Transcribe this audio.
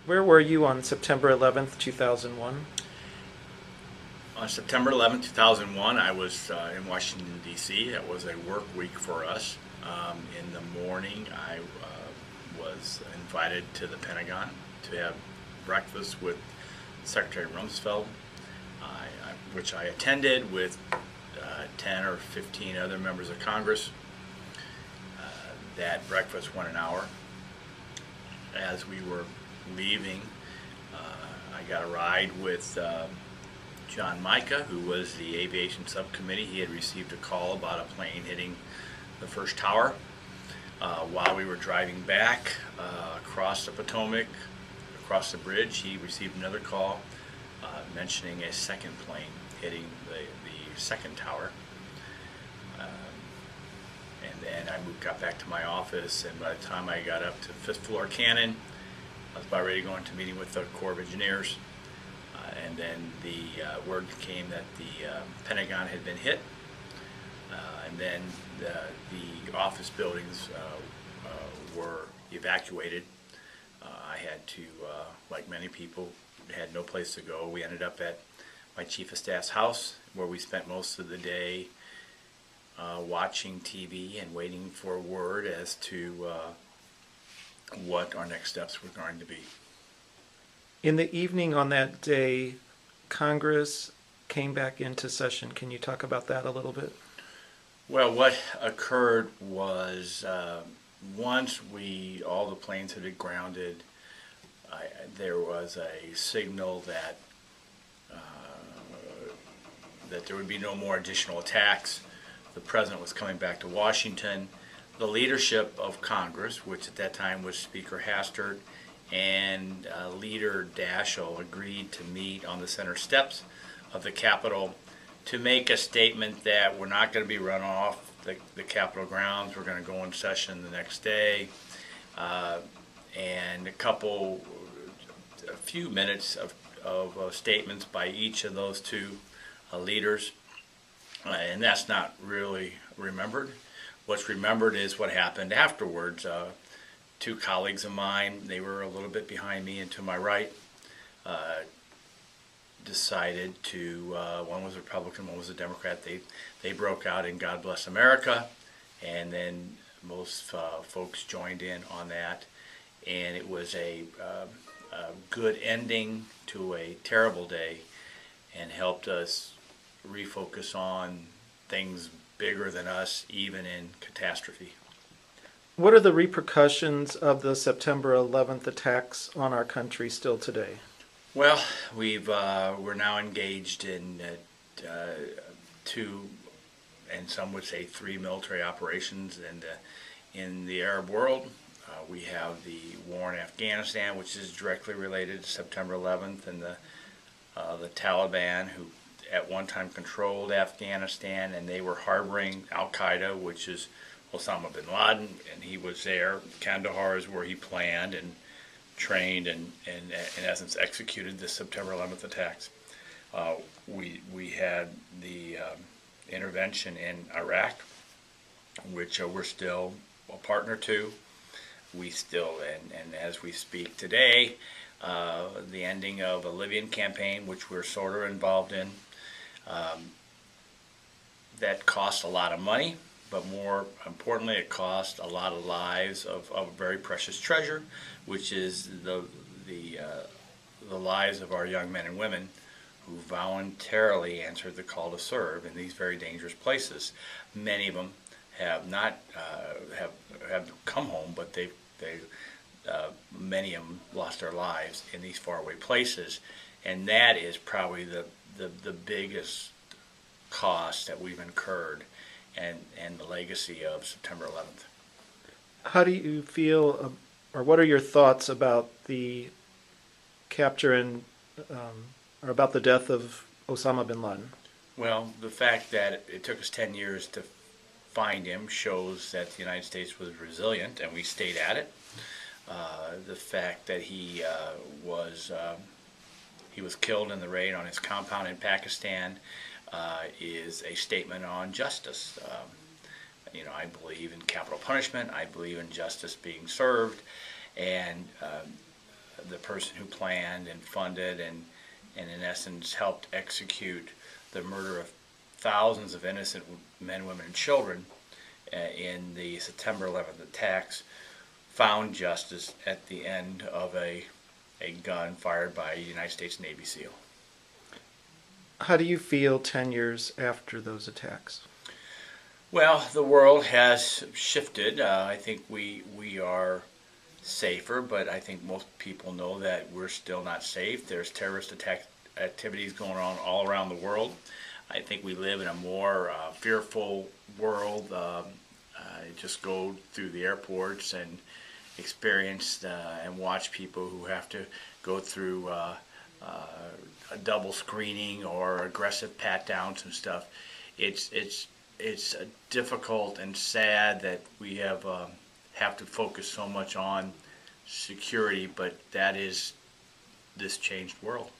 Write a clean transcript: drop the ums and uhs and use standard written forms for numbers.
Where were you on September 11th, 2001? On September 11, 2001, I was in Washington, D.C. It was a work week for us. In the morning, I was invited to the Pentagon to have breakfast with Secretary Rumsfeld, which I attended with 10 or 15 other members of Congress. That breakfast went an hour. As we were leaving, I got a ride with John Micah, who was the aviation subcommittee. He had received a call about a plane hitting the first tower. While we were driving back across the Potomac, across the bridge, he received another call mentioning a second plane hitting the second tower. And then I got back to my office, and by the time I got up to fifth floor cannon, I was about ready to go into a meeting with the Corps of Engineers. And then the word came that the Pentagon had been hit, and then the office buildings were evacuated. I had to, like many people, had no place to go. We ended up at my chief of staff's house, where we spent most of the day watching TV and waiting for word as to what our next steps were going to be. In the evening on that day, Congress came back into session. Can you talk about that a little bit? Well, what occurred was once all the planes had been grounded, there was a signal that that there would be no more additional attacks. The president was coming back to Washington. The leadership of Congress, which at that time was Speaker Hastert and Leader Daschle, agreed to meet on the center steps of the Capitol to make a statement that we're not going to be run off the Capitol grounds. We're going to go in session the next day. And a few minutes of statements by each of those two leaders. And that's not really remembered. What's remembered is what happened afterwards. Two colleagues of mine, they were a little bit behind me and to my right, decided to, one was a Republican, one was a Democrat, they broke out in God Bless America, and then most folks joined in on that, and it was a good ending to a terrible day and helped us refocus on things bigger than us, even in catastrophe. What are the repercussions of the September 11th attacks on our country still today? Well, we're now engaged in two, and some would say three, military operations in the Arab world. We have the war in Afghanistan, which is directly related to September 11th, and the Taliban, who at one time controlled Afghanistan, and they were harboring Al-Qaeda, which is Osama bin Laden, and he was there. Kandahar is where he planned and trained and in essence executed the September 11th attacks. We had the intervention in Iraq, which we're still a partner to. We still, and as we speak today, the ending of a Libyan campaign, which we're sort of involved in, that cost a lot of money, but more importantly, it cost a lot of lives of a very precious treasure, which is the lives of our young men and women who voluntarily answered the call to serve in these very dangerous places. Many of them have not have come home, but many of them lost their lives in these faraway places, and that is probably the biggest cost that we've incurred, and the legacy of September 11th. How do you feel, or what are your thoughts about the capture and or about the death of Osama bin Laden? Well, the fact that it took us 10 years to find him shows that the United States was resilient, and we stayed at it. The fact that he was killed in the raid on his compound in Pakistan is a statement on justice. I believe in capital punishment. I believe in justice being served, and the person who planned and funded and in essence helped execute the murder of thousands of innocent men, women, and children in the September 11th attacks found justice at the end of a gun fired by a United States Navy SEAL. How do you feel 10 years after those attacks? Well, the world has shifted. I think we are safer, but I think most people know that we're still not safe. There's terrorist attack activities going on all around the world. I think we live in a more fearful world. Just go through the airports and experience and watch people who have to go through a double screening or aggressive pat downs and stuff. It's difficult and sad that we have to focus so much on security, but that is this changed world.